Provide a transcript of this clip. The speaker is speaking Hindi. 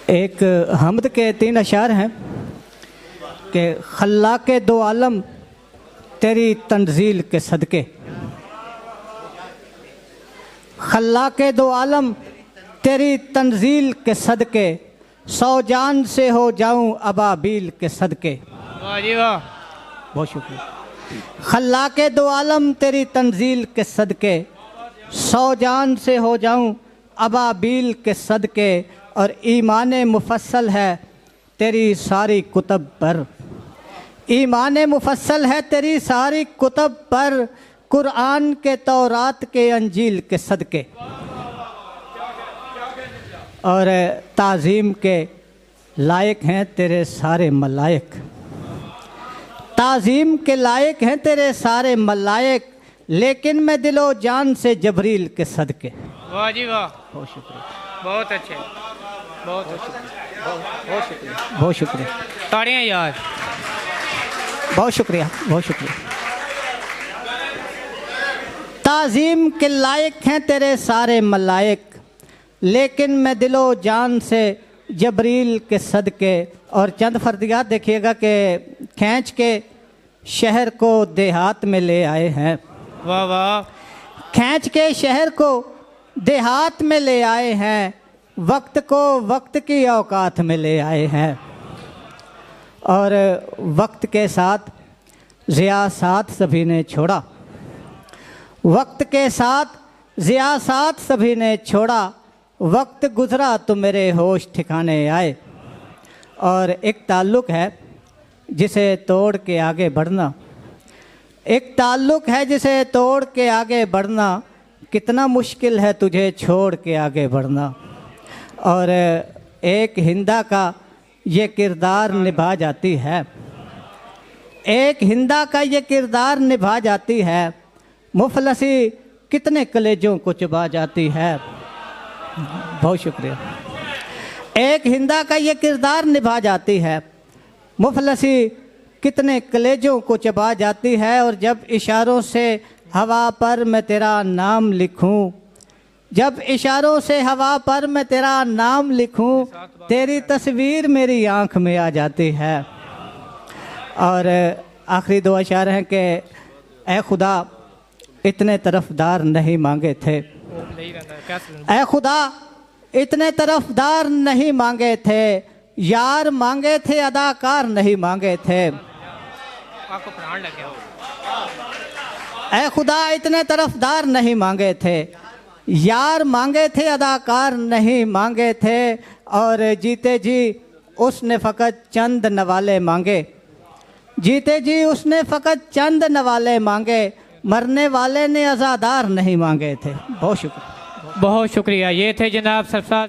एक हमद के 3 अशार हैं कि खल्लाके दो आलम तेरी तंजील के सदके, खल्लाके दो आलम तेरी तंजील के सदके, 100 जान से हो जाऊं अबाबील के सदके। वाह जी वाह, बहुत शुक्रिया। खल्लाके दो आलम तेरी तंजील के सदके, 100 जान से हो जाऊं अबाबील के सदके, और ईमान मुफस्सल है तेरी सारी कुतब पर, ईमान मुफस्सल है तेरी सारी कुतब पर, कुरान के तौरात के अंजील के सदके, और ताज़ीम के लायक हैं तेरे सारे मलाइक, ताज़ीम के लायक हैं तेरे सारे मलाइक, लेकिन मैं दिलो जान से जबरील के सदके। वाह जी वाह, बहुत शुक्रिया, बहुत अच्छे, बहुत अच्छे, बहुत शुक्रिया, बहुत शुक्रिया, ताड़ियाँ यार, बहुत शुक्रिया, बहुत शुक्रिया। ताज़ीम के लायक हैं तेरे सारे मलाइक, लेकिन मैं दिलो जान से जबरील के सदके। और चंद फर्दियात देखिएगा कि खींच के शहर को देहात में ले आए हैं। वाह वाह, खींच के शहर को देहात में ले आए हैं, वक्त को वक्त की औकात में ले आए हैं, और वक्त के साथ ज़ियासात सभी ने छोड़ा, वक्त के साथ ज़ियासात सभी ने छोड़ा, वक्त गुज़रा तो मेरे होश ठिकाने आए। और एक ताल्लुक़ है जिसे तोड़ के आगे बढ़ना, एक ताल्लुक़ है जिसे तोड़ के आगे बढ़ना, कितना मुश्किल है तुझे छोड़ के आगे बढ़ना। और एक हिंदा का ये किरदार निभा जाती है, एक हिंदा का ये किरदार निभा जाती है, मुफलसी कितने कलेजों को चबा जाती है। बहुत शुक्रिया। एक हिंदा का ये किरदार निभा जाती है, मुफलसी कितने कलेजों को चबा जाती है। और जब इशारों से हवा पर मैं तेरा नाम लिखूं, जब इशारों से हवा पर मैं तेरा नाम लिखूं, तेरी तस्वीर मेरी आंख में आ जाती है। और आखिरी 2 अशार हैं कि ए खुदा इतने तरफदार नहीं मांगे थे, ए खुदा इतने तरफदार नहीं मांगे थे, यार मांगे थे अदाकार नहीं मांगे थे। आपको प्राण लग गया। ए खुदा इतने तरफदार नहीं मांगे थे, यार मांगे थे अदाकार नहीं मांगे थे। और जीते जी उसने फ़कत चंद नवाले मांगे, जीते जी उसने फ़कत चंद नवाले मांगे, मरने वाले ने अज़ादार नहीं मांगे थे। बहुत शुक्रिया, बहुत शुक्रिया। ये थे जनाब सरफराज।